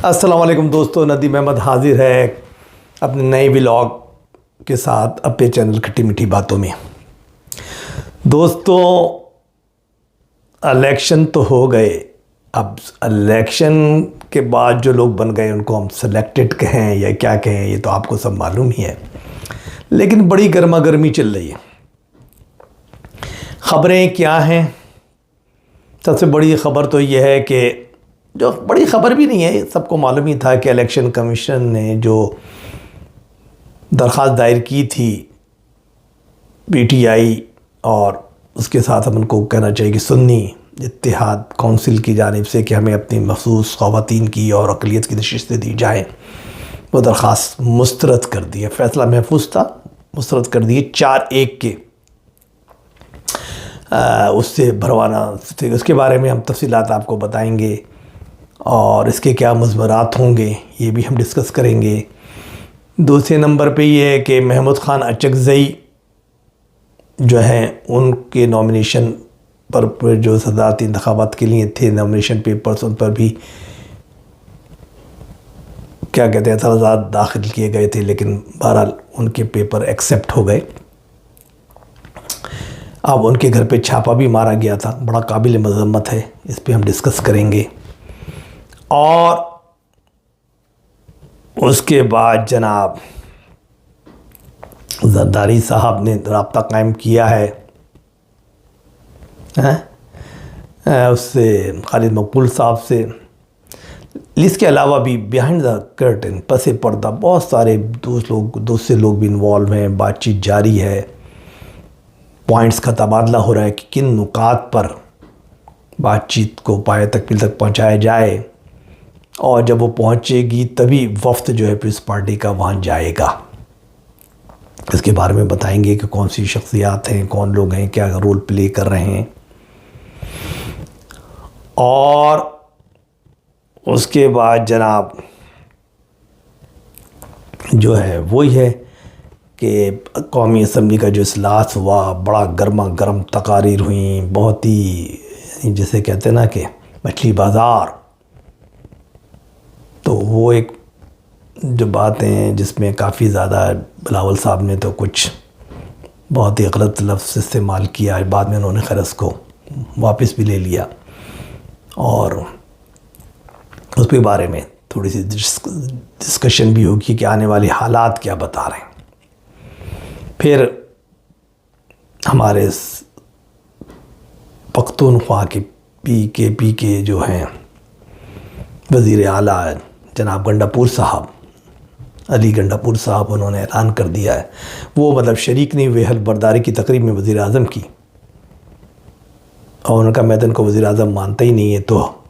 अस्सलाम वालेकुम दोस्तों, नदीम अहमद हाजिर है अपने नए व्लॉग के साथ अपने चैनल खट्टी मीठी बातों में। दोस्तों, इलेक्शन तो हो गए। अब इलेक्शन के बाद जो लोग बन गए उनको हम सेलेक्टेड कहें या क्या कहें, ये तो आपको सब मालूम ही है। लेकिन बड़ी गर्मा गर्मी चल रही है। ख़बरें क्या हैं? सबसे बड़ी ख़बर तो यह है कि, जो बड़ी ख़बर भी नहीं है, सबको मालूम ही था कि इलेक्शन कमीशन ने जो दरख्वास्त दायर की थी पीटीआई और उसके साथ हम उनको कहना चाहिए कि सुन्नी इत्तेहाद काउंसिल की जानिब से कि हमें अपनी मखसूस ख़वातीन की और अक़लियत की नशिस्तें दी जाएँ, वो दरख्वास्त मुस्तरद कर दी है। फ़ैसला महफूज था, मुस्तरद कर दिए 4-1 के उससे भरवाना। उसके बारे में हम तफसीलात आपको बताएंगे और इसके क्या मज़मरात होंगे ये भी हम डिस्कस करेंगे। दूसरे नंबर पे ये है कि महमूद ख़ान अचकज़ई जो हैं, उनके नॉमिनेशन पर जो सदारती इंतखाबात के लिए थे नॉमिनेशन पेपर्स, उन पर भी क्या कहते हैं एतराज़ात दाखिल किए गए थे, लेकिन बहरहाल उनके पेपर एक्सेप्ट हो गए। अब उनके घर पे छापा भी मारा गया था, बड़ा काबिल मज़म्मत है, इस पर हम डिस्कस करेंगे। और उसके बाद जनाब ज़रदारी साहब ने राब्ता कायम किया है उससे, खालिद मकबूल साहब से। इसके अलावा भी बिहाइंड द कर्टन, पसे पर्दा, बहुत सारे दूसरे लोग भी इन्वॉल्व हैं। बातचीत जारी है, पॉइंट्स का तबादला हो रहा है कि किन नुकात पर बातचीत को पाए तकमील तक पहुँचाया जाए, और जब वो पहुँचेगी तभी वफ्द जो है पीपल्स पार्टी का वहाँ जाएगा। इसके बारे में बताएंगे कि कौन सी शख्सियात हैं, कौन लोग हैं, क्या रोल प्ले कर रहे हैं। और उसके बाद जनाब जो है वही है कि कौमी असम्बली का जो इजलास हुआ, बड़ा गर्मा गर्म तकारीर हुई, बहुत ही जैसे कहते हैं ना कि मछली बाज़ार। तो वो एक जो बातें हैं जिसमें काफ़ी ज़्यादा बिलावल साहब ने तो कुछ बहुत ही गलत लफ्ज़ इस्तेमाल किया, बाद में उन्होंने खैर उसको वापस भी ले लिया, और उसके बारे में थोड़ी सी डिस्कशन भी होगी कि आने वाले हालात क्या बता रहे हैं। फिर हमारे पख्तूनख्वा के पीकेपी के जो हैं वज़ीर आला जनाब गंडापुर साहब, अली गंडापुर साहब, उन्होंने ऐलान कर दिया है, वो मतलब शरीक नहीं हुए हल्फ बर्दारी की तकरीब में वज़ीर आज़म की, और उनका मैदान को वज़ीर आज़म मानता ही नहीं है, तो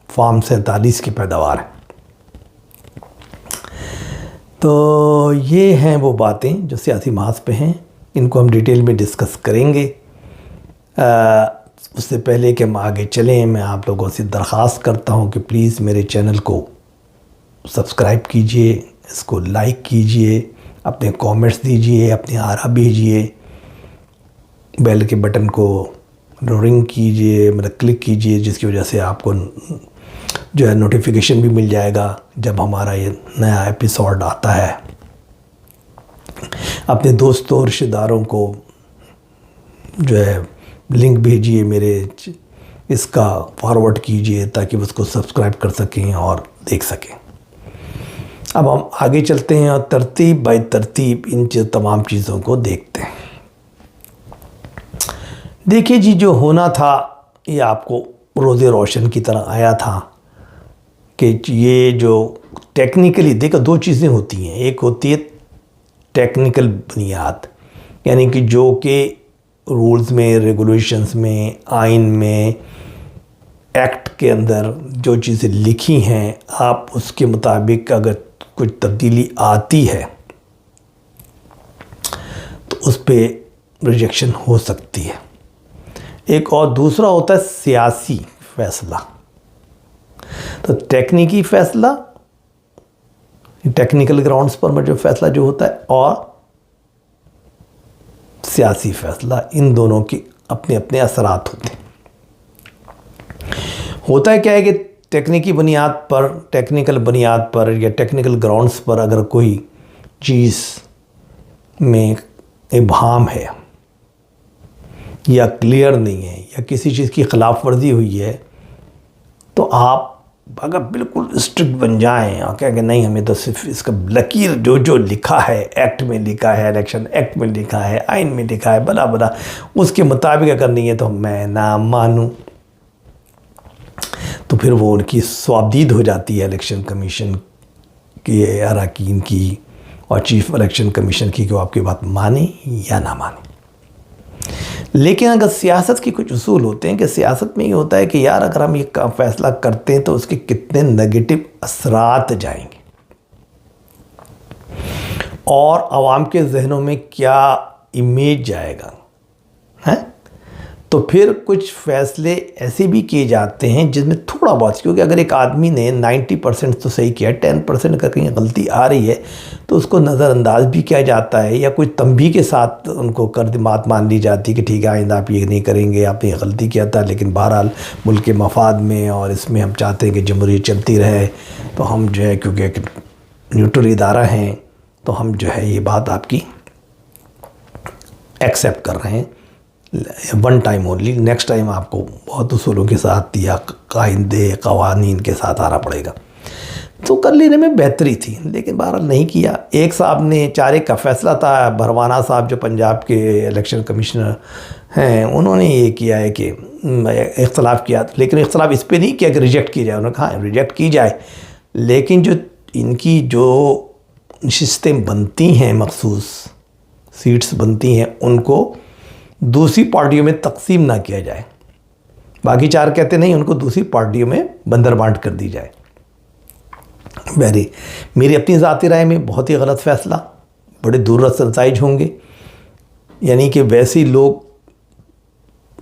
फार्म 47 की पैदावार है। तो ये हैं वो बातें जो सियासी महाज पे हैं, इनको हम डिटेल में डिस्कस करेंगे। उससे पहले कि हम आगे चलें, मैं आप लोगों से दरख्वास्त करता हूँ कि प्लीज़ मेरे चैनल को सब्सक्राइब कीजिए, इसको लाइक कीजिए, अपने कमेंट्स दीजिए, अपने आरा भेजिए, बेल के बटन को रिंग कीजिए, मतलब क्लिक कीजिए, जिसकी वजह से आपको जो है नोटिफिकेशन भी मिल जाएगा जब हमारा ये नया एपिसोड आता है। अपने दोस्तों और रिश्तेदारों को जो है लिंक भेजिए, मेरे इसका फॉरवर्ड कीजिए ताकि वो उसको सब्सक्राइब कर सकें और देख सकें। अब हम आगे चलते हैं और तरतीब बाय तरतीब इन तमाम चीज़ों को देखते हैं। देखिए जी, जो होना था ये आपको रोज़े रोशन की तरह आया था कि ये जो टेक्निकली, देखो दो चीज़ें होती हैं, एक होती है टेक्निकल बुनियाद, यानी कि जो कि रूल्स में, रेगुलेशंस में, आइन में, एक्ट के अंदर जो चीज़ें लिखी हैं, आप उसके मुताबिक अगर कुछ तब्दीली आती है तो उस पर रिजेक्शन हो सकती है। एक और दूसरा होता है सियासी फ़ैसला। तो टेक्निकी फ़ैसला, टेक्निकल ग्राउंड्स पर जो फ़ैसला जो होता है, और सियासी फ़ैसला, इन दोनों के अपने अपने असरात होते हैं। होता है क्या है कि टेक्निकी बुनियाद पर, टेक्निकल बुनियाद पर या टेक्निकल ग्राउंड्स पर अगर कोई चीज़ में इबाहम है या क्लियर नहीं है या किसी चीज़ की खिलाफ वर्जी हुई है, तो आप अगर बिल्कुल स्ट्रिक्ट बन जाएं और कहें कि नहीं हमें तो सिर्फ इसका लकीर जो जो लिखा है, एक्ट में लिखा है, इलेक्शन एक्ट में लिखा है, आइन में लिखा है, बला बला उसके मुताबिक अगर नहीं है तो मैं ना मानूं, तो फिर वो उनकी स्वाबदीद हो जाती है इलेक्शन कमीशन के अरकान की और चीफ इलेक्शन कमीशन की कि वो आपकी बात माने या ना माने। लेकिन अगर सियासत के कुछ उसूल होते हैं कि सियासत में ये होता है कि यार अगर हम ये फैसला करते हैं तो उसके कितने नेगेटिव असरात जाएंगे और आवाम के जहनों में क्या इमेज जाएगा, है? तो फिर कुछ फ़ैसले ऐसे भी किए जाते हैं जिसमें थोड़ा बहुत, क्योंकि अगर एक आदमी ने 90% तो सही किया, 10% का कहीं गलती आ रही है तो उसको नज़रअंदाज भी किया जाता है या कोई तंबी के साथ उनको बात मान ली जाती है कि ठीक है आइंदा आप ये नहीं करेंगे, आपने गलती किया था, लेकिन बहरहाल मुल्क के मफाद में और इसमें हम चाहते हैं कि जमहूरियत चलती रहे, तो हम जो है क्योंकि एक न्यूट्रल इदारा हैं तो हम जो है ये बात आपकी एक्सेप्ट कर रहे हैं one time only, next time आपको बहुत उसूलों के साथ या कायदे कवानीन के साथ आना पड़ेगा। तो कर लेने में बेहतरी थी, लेकिन बहरहाल नहीं किया। एक साहब ने 4 का फ़ैसला था, भरवाना साहब जो पंजाब के इलेक्शन कमिश्नर हैं, उन्होंने ये किया है कि इख्तलाफ किया, लेकिन इख्तलाफ इस पर नहीं किया कि रिजेक्ट की जाए। उन्होंने कहा रिजेक्ट की जाए, लेकिन जो इनकी जो नशिस्तें बनती हैं, मखसूस सीट्स बनती हैं, उनको दूसरी पार्टियों में तकसीम ना किया जाए। बाकी 4 कहते नहीं, उनको दूसरी पार्टियों में बंदर बांट कर दी जाए। मेरी अपनी ज़ाती राय में बहुत ही गलत फ़ैसला, बड़े दूररस नताइज होंगे। यानी कि वैसे लोग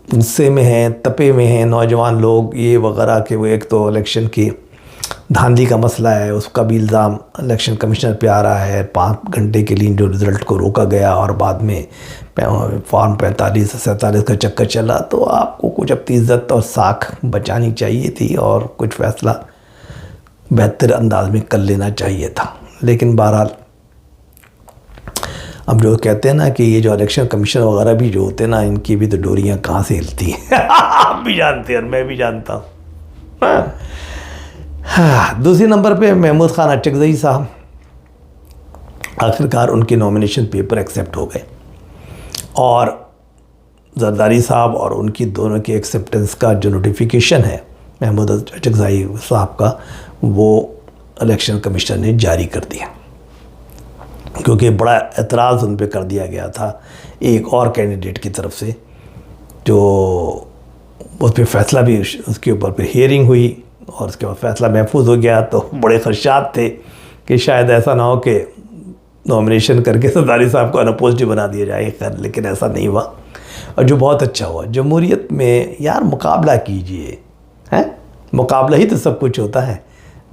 गुस्से में हैं, तपे में हैं, नौजवान लोग ये वगैरह के, वो एक तो इलेक्शन की धांधली का मसला है, उसका भी इल्ज़ाम इलेक्शन कमिश्नर पे आ रहा है। 5 घंटे के लिए जो रिज़ल्ट को रोका गया और बाद में फॉर्म 45 से 47 का चक्कर चला, तो आपको कुछ अपनी इज़्ज़त और साख बचानी चाहिए थी और कुछ फ़ैसला बेहतर अंदाज में कर लेना चाहिए था। लेकिन बहरहाल अब जो कहते हैं ना कि ये जो इलेक्शन कमीशन वगैरह भी जो होते हैं ना, इनकी भी तो डोरियाँ कहाँ से हिलती हैं आप भी जानते हैं और मैं भी जानता हूँ। हाँ, दूसरे नंबर पे महमूद खान अचकज़ई साहब, आखिरकार उनके नॉमिनेशन पेपर एक्सेप्ट हो गए और जरदारी साहब और उनकी दोनों के एक्सेप्टेंस का जो नोटिफिकेशन है महमूद अचकज़ई साहब का, वो इलेक्शन कमिश्नर ने जारी कर दिया, क्योंकि बड़ा एतराज़ उन पर कर दिया गया था एक और कैंडिडेट की तरफ से, जो उस पर फ़ैसला भी, उसके ऊपर फिर हियरिंग हुई और उसके बाद फ़ैसला महफूज हो गया। तो बड़े ख़दशात थे कि शायद ऐसा ना हो कि नॉमिनेशन करके सरदारी साहब को अनअपोज्ड बना दिया जाए, खैर लेकिन ऐसा नहीं हुआ और जो बहुत अच्छा हुआ। जमहूरियत में यार मुकाबला कीजिए, हैं, मुकाबला ही तो सब कुछ होता है,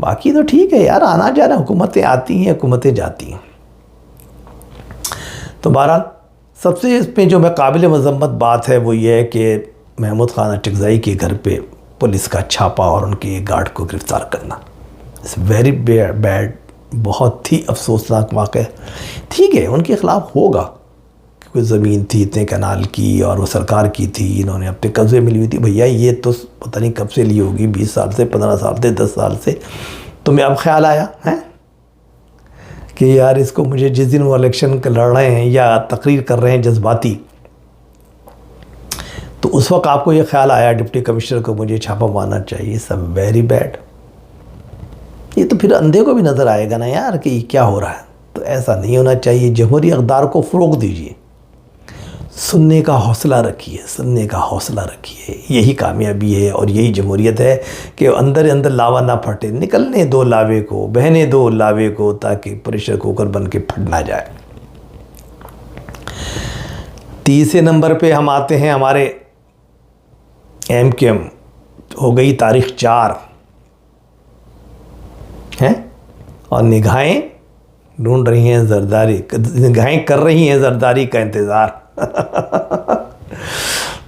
बाकी तो ठीक है यार, आना जाना, हुकूमतें आती हैं, हुकूमतें जाती हैं। तो बहरहाल सबसे इसमें जो मैं काबिल मज़म्मत बात है वो ये है कि महमूद खान अचकज़ई के घर पे पुलिस का छापा और उनके एक गार्ड को गिरफ़्तार करना, इट्स वेरी बैड, बहुत ही अफसोसनाक वाक़या। ठीक है उनके ख़िलाफ़ होगा क्योंकि ज़मीन थी इतने कनाल की और वो सरकार की थी, इन्होंने अपने कब्ज़े में ली हुई थी। भैया ये तो पता नहीं कब से ली होगी, 20 साल से, 15 साल से, 10 साल से। तुम्हें अब ख्याल आया है कि यार इसको, मुझे जिस दिन वो इलेक्शन लड़ रहे हैं या तकरीर कर रहे हैं जज्बाती, तो उस वक्त आपको ये ख्याल आया डिप्टी कमिश्नर को मुझे छापा मारना चाहिए। सब वेरी बैड। ये तो फिर अंधे को भी नज़र आएगा ना यार कि क्या हो रहा है, तो ऐसा नहीं होना चाहिए। जमहूरी अक़दार को फ़रोग़ दीजिए, सुनने का हौसला रखिए, सुनने का हौसला रखिए, यही कामयाबी है और यही जमहूरियत है कि अंदर अंदर लावा ना फटे, निकलने दो लावे को, बहने दो लावे को, ताकि प्रेशर कुकर बन के फट ना जाए। तीसरे नंबर पे हम आते हैं, हमारे MQM हो गई तारीख़ 4 हैं और निगाहें ढूंढ रही हैं जरदारी, निगाहें कर रही हैं जरदारी का इंतज़ार।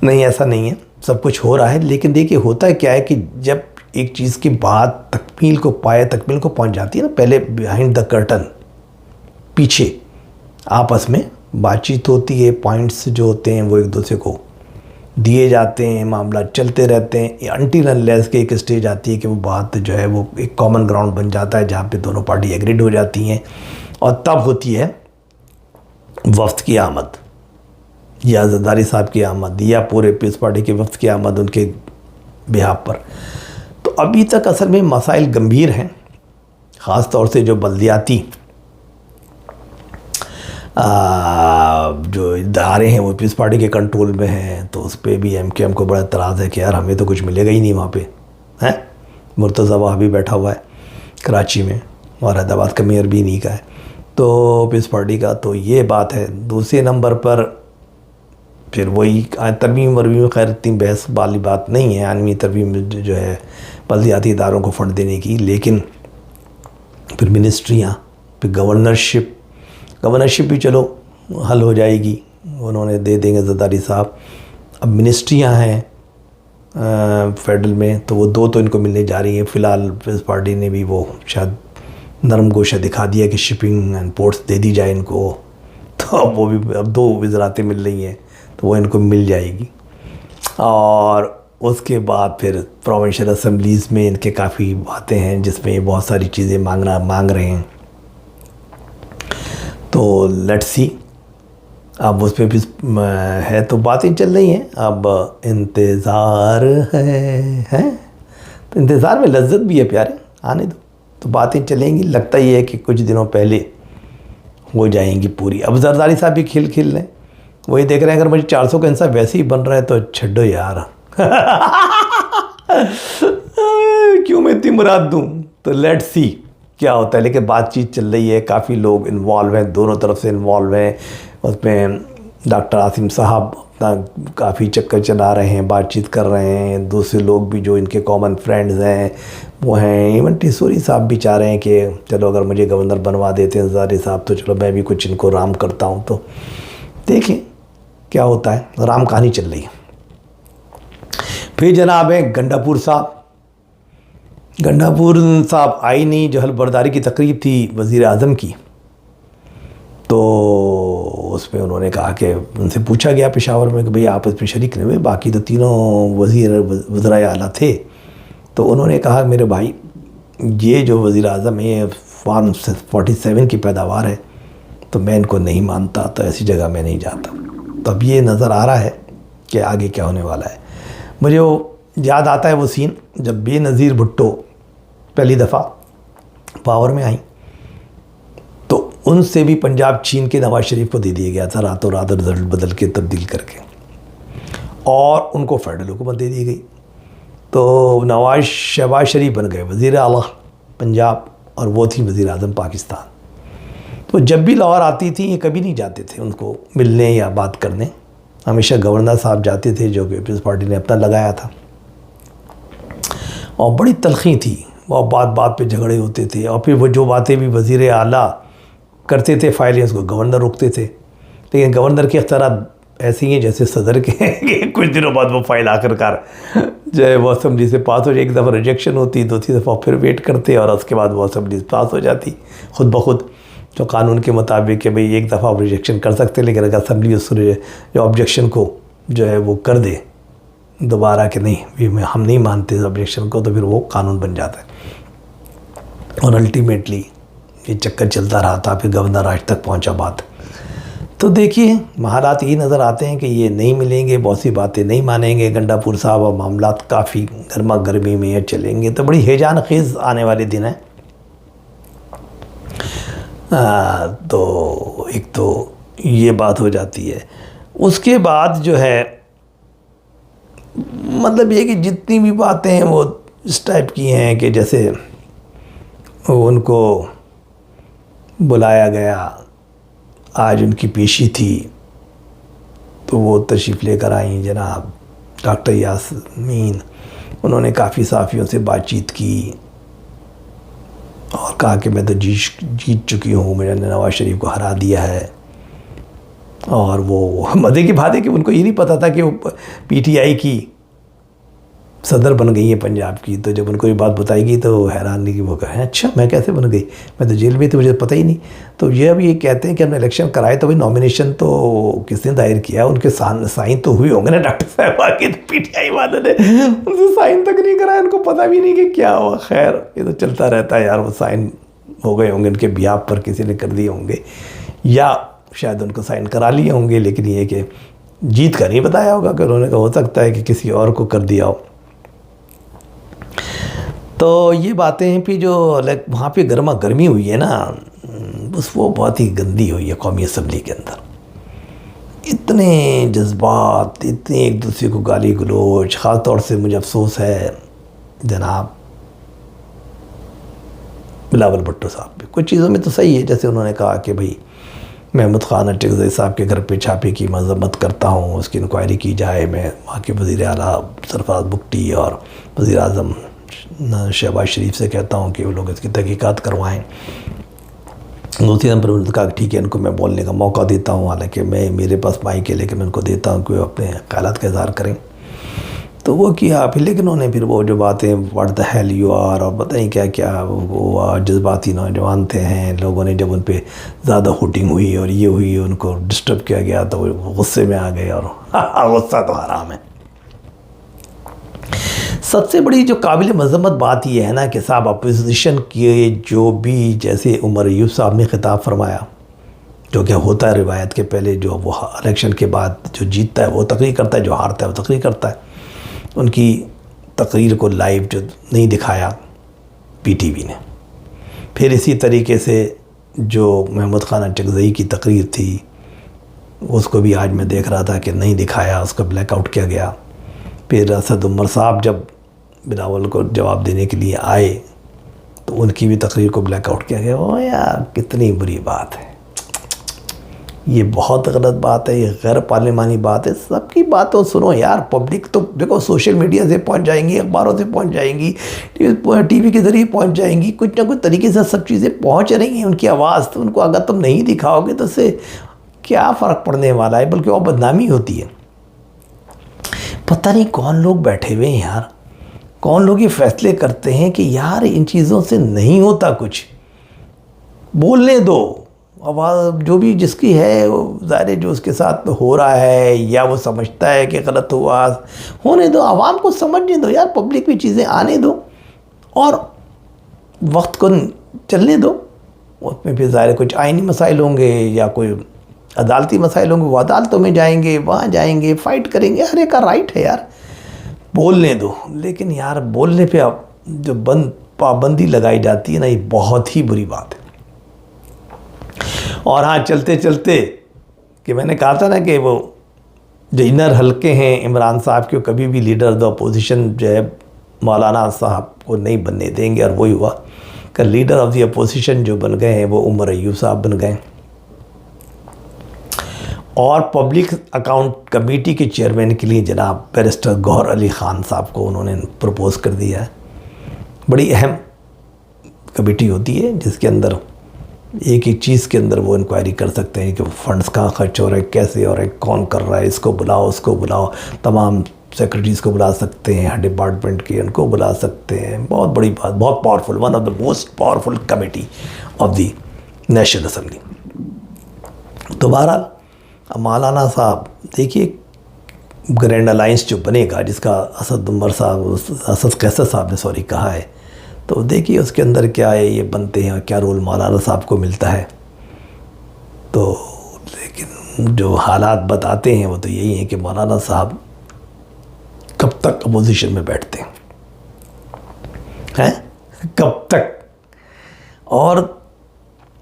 नहीं ऐसा नहीं है, सब कुछ हो रहा है। लेकिन देखिए होता क्या है कि जब एक चीज़ की बात तकमील को पहुंच जाती है ना, पहले बिहाइंड द कर्टन, पीछे आपस में बातचीत होती है, पॉइंट्स जो होते हैं वो एक दूसरे को दिए जाते हैं, मामला चलते रहते हैं अनटिल अनलेस के एक स्टेज आती है कि वो बात जो है वो एक कॉमन ग्राउंड बन जाता है जहाँ पे दोनों पार्टी एग्रीड हो जाती हैं, और तब होती है वफ्द की आमद या जरदारी साहब की आमद या पूरे पीस पार्टी के वफ्द की आमद उनके बिहाफ पर। तो अभी तक असल में मसाइल गंभीर हैं, ख़ास तौर से जो बल्दियाती जो इदारे हैं वो पीस पार्टी के कंट्रोल में हैं, तो उस पर भी MKM को बड़ा एतराज़ है कि यार हमें तो कुछ मिलेगा ही नहीं वहाँ पे, हैं। मुर्तज़ा वहाबी बैठा हुआ है कराची में और हैदराबाद का मेयर भी नहीं का है, तो पीस पार्टी का, तो ये बात है। दूसरे नंबर पर फिर वही तरमीम वरमीम, खैर इतनी बहस वाली बात नहीं है, आलमी तरमीम जो है बल्दियाती इदारों को फ़ंड देने की, लेकिन फिर मिनिस्ट्रियाँ, फिर गवर्नरशिप भी चलो हल हो जाएगी, उन्होंने दे देंगे जरदारी साहब। अब मिनिस्ट्रियां हैं फेडरल में, तो वो 2 तो इनको मिलने जा रही हैं। फ़िलहाल पीस पार्टी ने भी वो शायद नरम गोशा दिखा दिया कि शिपिंग एंड पोर्ट्स दे दी जाए इनको, तो अब वो भी अब 2 वज़रातें मिल रही हैं, तो वो इनको मिल जाएगी। और उसके बाद फिर प्रोविंशियल असम्बलीज़ में इनके काफ़ी बातें हैं जिसमें ये बहुत सारी चीज़ें मांग रहे हैं, तो लेट्स सी। अब उस पर भी है, तो बातें चल रही हैं, अब इंतज़ार है तो इंतज़ार में लज्जत भी है प्यारे, आने दो, तो बातें चलेंगी। लगता ही है कि कुछ दिनों पहले हो जाएंगी पूरी। अब जरदारी साहब भी खेल रहे हैं, वही देख रहे हैं अगर मुझे 400 का इंसाफ वैसे ही बन रहा है तो छड्डो यार क्यों मैं इतनी मुराद दूँ, तो लेट्स सी क्या होता है। लेकिन बातचीत चल रही है, काफ़ी लोग इन्वॉल्व हैं, दोनों तरफ से इन्वॉल्व हैं। उसमें डॉक्टर आसिम साहब अपना काफ़ी चक्कर चला रहे हैं, बातचीत कर रहे हैं। दूसरे लोग भी जो इनके कॉमन फ्रेंड्स हैं वो हैं, इवन टिसूरी साहब भी चाह रहे हैं कि चलो अगर मुझे गवर्नर बनवा देते हैं जरदारी साहब तो चलो मैं भी कुछ इनको राम करता हूँ। तो देखें क्या होता है, राम कहानी चल रही है। फिर जनाब है गंडापुर साहब आई नहीं, जो हलबर्दारी की तकरीब थी वज़ीर आज़म की, तो उसमें उन्होंने कहा कि उनसे पूछा गया पेशावर में कि भाई आप इसमें शरीक नहीं हुए, बाकी तो तीनों वज़ीर आला थे। तो उन्होंने कहा मेरे भाई ये जो वज़ीर आज़म है फार्म 47 की पैदावार है, तो मैं इनको नहीं मानता, तो ऐसी जगह मैं नहीं जाता। तो अब ये नज़र आ रहा है कि आगे क्या होने वाला है। मुझे वो याद आता है वो सीन जब बेनज़ीर भुट्टो पहली दफ़ा पावर में आई, तो उनसे भी पंजाब छीन के नवाज़ शरीफ को दे दिया गया था, रातों रात रिजल्ट बदल के तब्दील करके, और उनको फेडरल हुकूमत दे दी गई। तो शहबाज शरीफ बन गए वज़ीर आला पंजाब, और वो थी वज़ीर आज़म पाकिस्तान। तो जब भी लाहौर आती थी ये कभी नहीं जाते थे उनको मिलने या बात करने, हमेशा गवर्नर साहब जाते थे जो कि पीपल्स पार्टी ने अपना लगाया था। और बड़ी तलखी थी, वो बात बात पे झगड़े होते थे, और फिर वो जो बातें भी वज़ीर आला करते थे फाइलें उसको गवर्नर रोकते थे। लेकिन गवर्नर के अख्तियार ऐसे ही हैं जैसे सदर के हैं, कुछ दिनों बाद वो फाइल आखिरकार जो है वो असम्बली से पास हो जाए। एक दफ़ा रिजेक्शन होती, 2-3 दफ़ा फिर वेट करते, और उसके बाद वो असम्बली से पास हो जाती खुद ब खुद, जो कानून के मुताबिक कि भाई एक दफ़ा आप रिजेक्शन कर सकते हैं, लेकिन अगर असम्बली उस जो ऑब्जेक्शन को जो है वो कर दे दोबारा कि नहीं हम नहीं मानते ऑब्जेक्शन को, तो फिर वो कानून बन जाता है। और अल्टीमेटली ये चक्कर चलता रहा था, फिर गवर्नर आज तक पहुंचा बात। तो देखिए हालात यही नज़र आते हैं कि ये नहीं मिलेंगे, बहुत सी बातें नहीं मानेंगे गंडापुर साहब, और मामला काफ़ी गर्मा गर्मी में ये चलेंगे। तो बड़ी हैजान खेज़ आने वाले दिन है। तो एक तो ये बात हो जाती है। उसके बाद जो है मतलब ये कि जितनी भी बातें हैं वो इस टाइप की हैं कि जैसे उनको बुलाया गया, आज उनकी पेशी थी, तो वो तशरीफ़ लेकर आई जनाब डॉक्टर यास्मीन। उन्होंने काफ़ी सहाफ़ियों से बातचीत की और कहा कि मैं तो जीत चुकी हूँ, मैंने नवाज़ शरीफ को हरा दिया है। और वो मज़े की बात है कि उनको ये नहीं पता था कि वो PTI की सदर बन गई है पंजाब की। तो जब उनको ये बात बताएगी तो हैरान नहीं कि वो कहें अच्छा मैं कैसे बन गई, मैं तो जेल में थी, मुझे पता ही नहीं। तो ये अब ये कहते हैं कि हमने इलेक्शन कराए तो भाई नॉमिनेशन तो किसने दायर किया, उनके साइन तो हुए होंगे ना डॉक्टर साहब आके, तो पीटीआई वालों ने उनसे साइन तक नहीं कराया, उनको पता भी नहीं कि क्या हुआ। खैर ये तो चलता रहता है यार, वो साइन हो गए होंगे उनके बिहाफ पर, किसी ने कर दिए होंगे या शायद उनको साइन करा लिए होंगे, लेकिन ये कि जीत का नहीं बताया होगा कि उन्होंने कहा, हो सकता है कि किसी और को कर दिया हो। तो ये बातें हैं कि जो लाइक वहाँ पे गर्मा गर्मी हुई है ना, बस वो बहुत ही गंदी हुई है कौमी असम्बली के अंदर। इतने जज्बात, इतने एक दूसरे को गाली गलोच। ख़ास तौर से मुझे अफसोस है जनाब बिलावल भुट्टो साहब पे। कुछ चीज़ों में तो सही है, जैसे उन्होंने कहा कि भाई महमूद खान अटकज़ई साहब के घर पे छापे की मजम्मत करता हूँ, उसकी इंक्वायरी की जाए। मैं वहाँ के वज़ीर आला सरफराज बुगटी और वज़ीर आज़म शहबाज शरीफ से कहता हूँ कि वो लोग इसकी तहकीकात करवाएँ। दूसरी नंबर उन्होंने कहा ठीक है, इनको मैं बोलने का मौका देता हूँ, हालांकि मैं मेरे पास माइक है लेकिन मैं उनको देता हूँ कि वो अपने ख्यालात का इज़हार करें। तो वो किया फिर, लेकिन उन्होंने फिर वो जो बातें what the hell you are और पता नहीं क्या क्या, वो जज्बाती नौजवान थे हैं लोगों ने, जब उन पर ज़्यादा हुटिंग हुई और ये हुई, उनको डिस्टर्ब किया गया तो वो गुस्से में आ गए। और गुस्सा तो हराम है। सबसे बड़ी जो काबिल मज़म्मत बात यह है ना कि साहब अपोजिशन के जो भी, जैसे उमर अय्यूब साहब ने खिताब फरमाया, जो क्या होता है रिवायत के पहले, जो वो इलेक्शन के बाद जो जीतता है वो तकरीर करता है, जो हारता है वो तकरीर करता है। उनकी तकरीर को लाइव जो नहीं दिखाया पीटीवी ने। फिर इसी तरीके से जो महमूद खान अटकज़ई की तकरीर थी उसको भी आज मैं देख रहा था कि नहीं दिखाया, उसका ब्लैकआउट किया गया। फिर असद उमर साहब जब बिलावल को जवाब देने के लिए आए तो उनकी भी तकरीर को ब्लैकआउट किया गया। ओ यार कितनी बुरी बात है, ये बहुत गलत बात है, ये गैर पार्लिमानी बात है। सबकी बातों सुनो यार, पब्लिक तो देखो सोशल मीडिया से पहुंच जाएंगी, अखबारों से पहुंच जाएंगी, टीवी के ज़रिए पहुंच जाएंगी, कुछ ना कुछ तरीके से सब चीज़ें पहुंच रही हैं उनकी आवाज़। तो उनको अगर तुम नहीं दिखाओगे तो उससे क्या फ़र्क पड़ने वाला है, बल्कि और बदनामी होती है। पता नहीं कौन लोग बैठे हुए हैं यार, कौन लोग ये फैसले करते हैं कि यार इन चीज़ों से नहीं होता कुछ, बोलने दो। आवाज़ जो भी जिसकी है वो ज़ाहिर जो उसके साथ हो रहा है या वो समझता है कि गलत हुआ, होने दो, आवाम को समझने दो यार, पब्लिक में चीज़ें आने दो और वक्त को चलने दो। उसमें फिर ज़ाहिर कुछ आइनी मसाइल होंगे या कोई अदालती मसाइल होंगे, वो अदालतों में जाएंगे, वहाँ जाएंगे, फ़ाइट करेंगे, हर एक का राइट है यार, बोलने दो। लेकिन यार बोलने पे अब जो पाबंदी लगाई जाती है ना, ये बहुत ही बुरी बात है। और हाँ, चलते चलते कि मैंने कहा था ना कि वो जो इनर हल्के हैं इमरान साहब के, कभी भी लीडर द अपोजिशन जो है मौलाना साहब को नहीं बनने देंगे। और वही हुआ कि लीडर ऑफ द अपोजिशन जो बन गए हैं वो उमर अय्यूब साहब बन गए और पब्लिक अकाउंट कमेटी के चेयरमैन के लिए जनाब बैरिस्टर गौहर अली ख़ान साहब को उन्होंने प्रपोज़ कर दिया है। बड़ी अहम कमेटी होती है जिसके अंदर एक एक चीज़ के अंदर वो इंक्वायरी कर सकते हैं कि फंड्स कहाँ खर्च हो रहे हैं, कैसे हो रहे हैं, कौन कर रहा है, इसको बुलाओ उसको बुलाओ, तमाम सेक्रेटरीज़ को बुला सकते हैं, हर डिपार्टमेंट के उनको बुला सकते हैं। बहुत बड़ी बात, बहुत powerful, one of the most powerful committee of the national assembly. तो बहरहाल मौलाना साहब देखिए, ग्रैंड अलायंस जो बनेगा जिसका असद उमर साहब, असद कैसर साहब ने सॉरी कहा है, तो देखिए उसके अंदर क्या है, ये बनते हैं, क्या रोल मौलाना साहब को मिलता है। तो लेकिन जो हालात बताते हैं वो तो यही है कि मौलाना साहब कब तक अपोजिशन में बैठते हैं, कब तक, और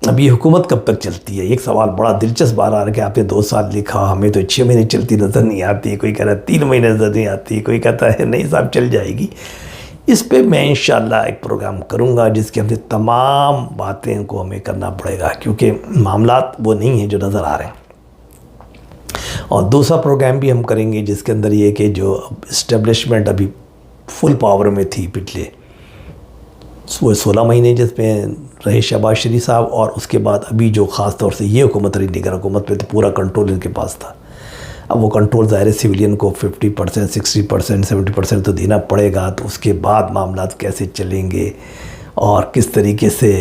अब ये हुकूमत कब तक चलती है। एक सवाल बड़ा दिलचस्प आ रहा है कि आपने 2 साल लिखा, हमें तो 6 महीने चलती नज़र नहीं आती, कोई कह रहा है 3 महीने नज़र नहीं आती, कोई कहता है नहीं साहब चल जाएगी। इस पे मैं इंशाल्लाह एक प्रोग्राम करूँगा जिसके हमसे तमाम बातें को हमें करना पड़ेगा, क्योंकि मामलात वो नहीं हैं जो नज़र आ रहे हैं। और दूसरा प्रोग्राम भी हम करेंगे जिसके अंदर ये कि जो इस्टेब्लिशमेंट अभी फुल पावर में थी पिछले 16 महीने जिसमें रहे शहबाज शरीफ साहब, और उसके बाद अभी जो ख़ास तौर से ये हुकूमत रही, निगर हुकूमत पे तो पूरा कंट्रोल इनके पास था। अब वो कंट्रोल ज़ाहिर है सिविलियन को 50%, 60%, 70% तो देना पड़ेगा, तो उसके बाद मामला कैसे चलेंगे और किस तरीके से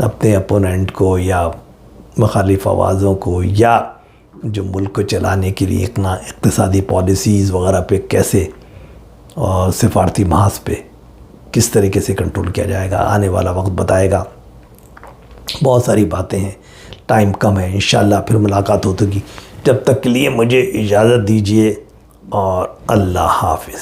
अपने अपोनेंट को या मुखालिफ आवाज़ों को या जो मुल्क को चलाने के लिए इतना इक़्तिसादी पॉलिसीज़ वगैरह पे कैसे और सिफारती महाज पे किस तरीके से कंट्रोल किया जाएगा, आने वाला वक्त बताएगा। बहुत सारी बातें हैं, टाइम कम है, इंशाअल्लाह फिर मुलाकात होगी। जब तक के लिए मुझे इजाज़त दीजिए और अल्लाह हाफ़िज़।